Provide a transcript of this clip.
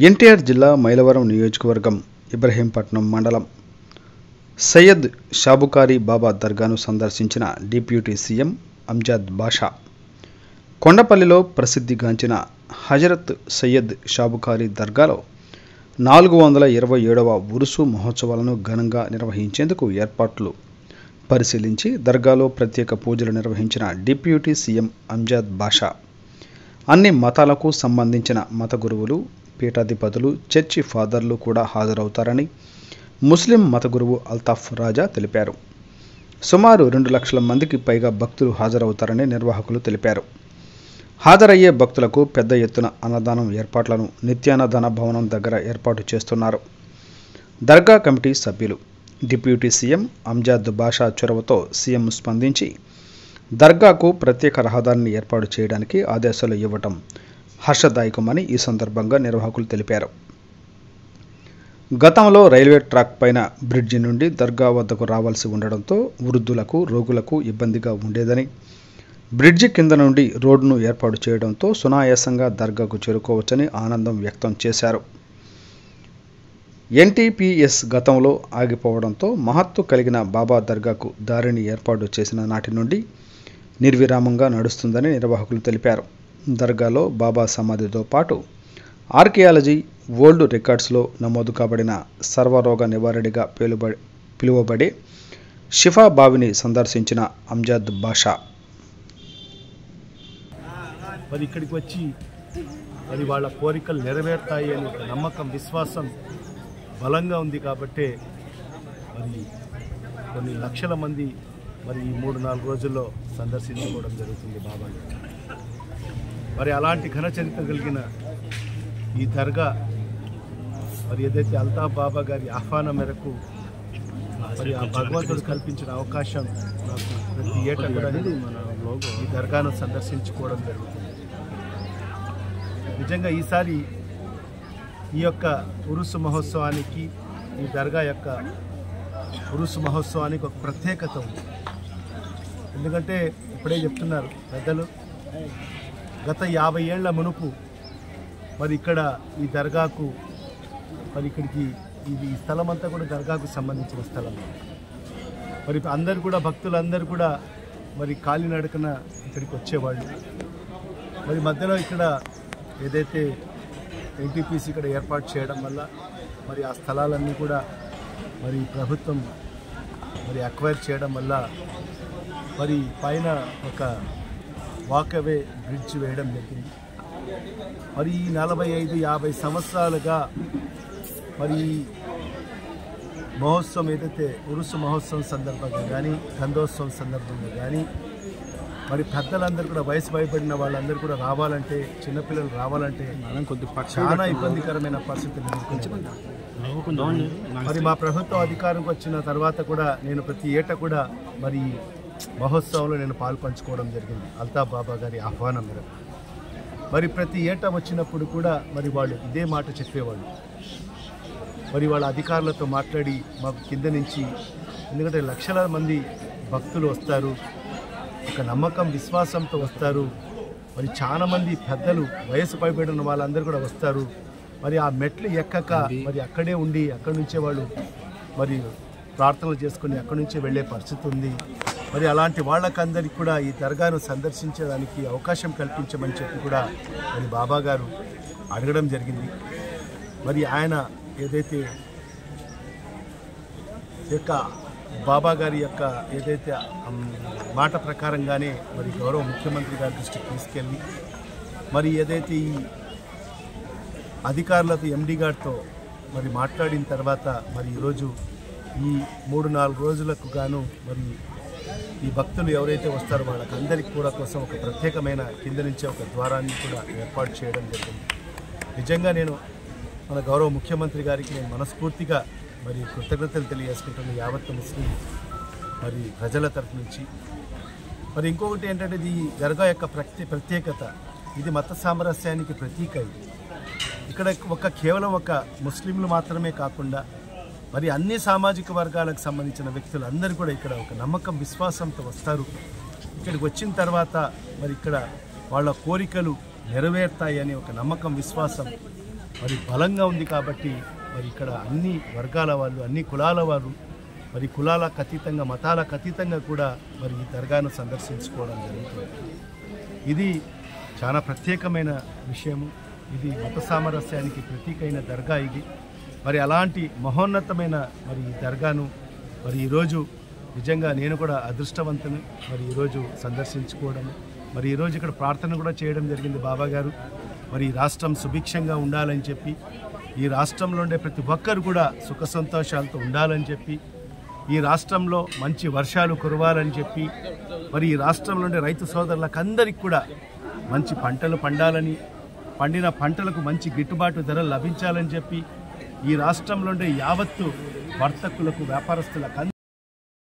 ఎన్టీఆర్ జిల్లా మైలవరం నియోజకవర్గం ఇబ్రహీంపట్నం మండలం సయ్యద్ షాబుకారి బాబా దర్గాను సందర్శించిన డిప్యూటీ సీఎం అంజద్ బాషా. కొండపల్లిలో ప్రసిద్ధిగాంచిన హజరత్ సయ్యద్ షాబుకారి దర్గాలో 427వ ఉరుసు మహోత్సవాలను ఘనంగా నిర్వహించేందుకు ఏర్పాట్లు పరిశీలించి దర్గాలో ప్రత్యేక పూజలు నిర్వహించిన డిప్యూటీ సీఎం అంజద్ బాషా అన్ని మతాలకు సంబంధించిన మత గురువులు, పీఠాధిపతులు, చర్చి ఫాదర్లు కూడా హాజరవుతారని ముస్లిం మత గురువు అల్తాఫ్ రాజా తెలిపారు. సుమారు 2 లక్షల మందికి పైగా భక్తులు హాజరవుతారని నిర్వాహకులు తెలిపారు. హాజరయ్యే భక్తులకు పెద్ద ఎత్తున అన్నదానం ఏర్పాట్లను నిత్యాన్నదాన భవనం దగ్గర ఏర్పాటు చేస్తున్నారు. దర్గా కమిటీ సభ్యులు డిప్యూటీ సీఎం అంజద్ బాషా చొరవతో సీఎం స్పందించి దర్గాకు ప్రత్యేక రహదారిని ఏర్పాటు చేయడానికి ఆదేశాలు ఇవ్వటం హర్షదాయకమని ఈ సందర్భంగా నిర్వాహకులు తెలిపారు. గతంలో రైల్వే ట్రాక్ పైన బ్రిడ్జి నుండి దర్గా వద్దకు రావాల్సి ఉండడంతో వృద్ధులకు, రోగులకు ఇబ్బందిగా ఉండేదని, బ్రిడ్జి కింద నుండి రోడ్డును ఏర్పాటు చేయడంతో సునాయాసంగా దర్గాకు చేరుకోవచ్చని ఆనందం వ్యక్తం చేశారు. ఎన్టీపీఎస్ గతంలో ఆగిపోవడంతో మహత్తు కలిగిన బాబా దర్గాకు దారిని ఏర్పాటు చేసిన నాటి నుండి నిర్విరామంగా నడుస్తుందని నిర్వాహకులు తెలిపారు. దర్గాలో బాబా సమాధితో పాటు ఆర్కియాలజీ వరల్డ్ రికార్డ్స్లో నమోదు కాబడిన సర్వరోగ నివారణగా పిలువబడే షిఫా బావిని సందర్శించిన అంజద్ బాషా మరి ఇక్కడికి వచ్చి మరి వాళ్ళ కోరికలు నెరవేరుతాయి అనే నమ్మకం, విశ్వాసం బలంగా ఉంది కాబట్టే మరి కొన్ని లక్షల మంది మరి ఈ 3-4 రోజుల్లో సందర్శించుకోవడం జరుగుతుంది బాబాని. మరి అలాంటి ఘన చరిత్ర కలిగిన ఈ దర్గా మరి ఏదైతే అల్తాఫ్ బాబా గారి ఆహ్వానం మేరకు మరి ఆ భగవంతుడు కల్పించిన అవకాశం నాకు ప్రతి ఏటా కూడా ఈ దర్గాను సందర్శించుకోవడం జరుగుతుంది. నిజంగా ఈసారి ఈ యొక్క ఉరుసు మహోత్సవానికి, ఈ దర్గా యొక్క ఉరుసు మహోత్సవానికి ఒక ప్రత్యేకత ఉంది. ఎందుకంటే ఇప్పుడే చెప్తున్నారు పెద్దలు, గత 50 ఏళ్ల మునుపు మరి ఇక్కడ ఈ దర్గాకు మరి ఇక్కడికి ఈ స్థలం అంతా కూడా దర్గాకు సంబంధించిన స్థలం. మరి అందరు కూడా భక్తులందరూ కూడా మరి కాలినడకన ఇక్కడికి వచ్చేవాళ్ళు. మరి మధ్యలో ఇక్కడ ఏదైతే ఎన్టీపీసీ ఇక్కడ ఏర్పాటు చేయడం వల్ల మరి ఆ స్థలాలన్నీ కూడా మరి ప్రభుత్వం మరి అక్వైర్ చేయడం వల్ల మరి పైన ఒక వాకవే బ్రిడ్జ్ వేయడం జరిగింది. మరి ఈ 45-50 సంవత్సరాలుగా మరి మహోత్సవం ఏదైతే ఉరుసు మహోత్సవం సందర్భంగా కానీ, గంధోత్సవం సందర్భంగా కానీ మరి పెద్దలందరూ కూడా, వయసు భయపడిన వాళ్ళందరూ కూడా రావాలంటే, చిన్నపిల్లలు రావాలంటే చాలా ఇబ్బందికరమైన పరిస్థితులు ఎదుర్కొంటున్నారు. మరి మా ప్రభుత్వం అధికారంకి వచ్చిన తర్వాత కూడా నేను ప్రతి ఏటా కూడా మరి మహోత్సవంలో నేను పాల్పంచుకోవడం జరిగింది అల్తాఫ్ బాబా గారి ఆహ్వానం మేరకు. మరి ప్రతి ఏటా వచ్చినప్పుడు కూడా మరి వాళ్ళు ఇదే మాట చెప్పేవాళ్ళు. మరి వాళ్ళ అధికారులతో మాట్లాడి మాకు కింద నుంచి, ఎందుకంటే లక్షల మంది భక్తులు వస్తారు, ఒక నమ్మకం, విశ్వాసంతో వస్తారు. మరి చాలామంది పెద్దలు, వయసు పైబడిన వాళ్ళందరూ కూడా వస్తారు. మరి ఆ మెట్లు ఎక్కక మరి అక్కడే ఉండి అక్కడి నుంచే వాళ్ళు మరి ప్రార్థనలు చేసుకుని అక్కడి నుంచే వెళ్ళే పరిస్థితి ఉంది. మరి అలాంటి వాళ్ళకందరికీ కూడా ఈ దర్గాను సందర్శించడానికి అవకాశం కల్పించమని చెప్పి కూడా మరి బాబా గారు అడగడం జరిగింది. మరి ఆయన ఏదైతే యొక్క బాబా గారి యొక్క ఏదైతే మాట ప్రకారంగానే మరి గౌరవ ముఖ్యమంత్రి గారి దృష్టికి తీసుకెళ్ళి మరి ఏదైతే ఈ అధికారులతో, ఎండి గారితో మరి మాట్లాడిన తర్వాత మరి ఈరోజు ఈ 3-4 రోజులకు గాను మరి ఈ భక్తులు ఎవరైతే వస్తారో వాళ్ళకందరికీ కూడా కోసం ఒక ప్రత్యేకమైన కింద నుంచే ఒక ద్వారాన్ని కూడా ఏర్పాటు చేయడం జరిగింది. నిజంగా నేను మన గౌరవ ముఖ్యమంత్రి గారికి నేను మనస్ఫూర్తిగా మరి కృతజ్ఞతలు తెలియజేసుకుంటున్న యావత్ ముస్లిం మరి ప్రజల తరఫు నుంచి. మరి ఇంకొకటి ఏంటంటే, ఇది దర్గా యొక్క ప్రత్యేకత, ఇది మత సామరస్యానికి ప్రతీక. ఇక్కడ కేవలం ఒక ముస్లింలు మాత్రమే కాకుండా మరి అన్ని సామాజిక వర్గాలకు సంబంధించిన వ్యక్తులు అందరూ కూడా ఇక్కడ ఒక నమ్మకం, విశ్వాసంతో వస్తారు. ఇక్కడికి వచ్చిన తర్వాత మరి ఇక్కడ వాళ్ళ కోరికలు నెరవేరుతాయి అనే ఒక నమ్మకం, విశ్వాసం మరి బలంగా ఉంది కాబట్టి మరి ఇక్కడ అన్ని వర్గాల వాళ్ళు, అన్ని కులాల వారు, మరి కులాలకు అతీతంగా, మతాలకు అతీతంగా కూడా మరి ఈ దర్గాను సందర్శించుకోవడం జరుగుతుంది. ఇది చాలా ప్రత్యేకమైన విషయము. ఇది మత సామరస్యానికి ప్రతీకైన దర్గా ఇది. మరి అలాంటి మహోన్నతమైన మరి ఈ దర్గాను మరి ఈరోజు నిజంగా నేను కూడా అదృష్టవంతుని మరి ఈరోజు సందర్శించుకోవడం, మరి ఈరోజు ఇక్కడ ప్రార్థన కూడా చేయడం జరిగింది. బాబా గారు మరి ఈ రాష్ట్రం సుభిక్షంగా ఉండాలని చెప్పి, ఈ రాష్ట్రంలో ఉండే ప్రతి ఒక్కరు కూడా సుఖ సంతోషాలతో ఉండాలని చెప్పి, ఈ రాష్ట్రంలో మంచి వర్షాలు కురవాలని చెప్పి, మరి ఈ రాష్ట్రంలో ఉండే రైతు సోదరులకు అందరికీ కూడా మంచి పంటలు పండాలని, పండిన పంటలకు మంచి గిట్టుబాటు ధర లభించాలని చెప్పి, ఈ రాష్ట్రంలో ఉండే యావత్తు వర్తకులకు, వ్యాపారస్తులకు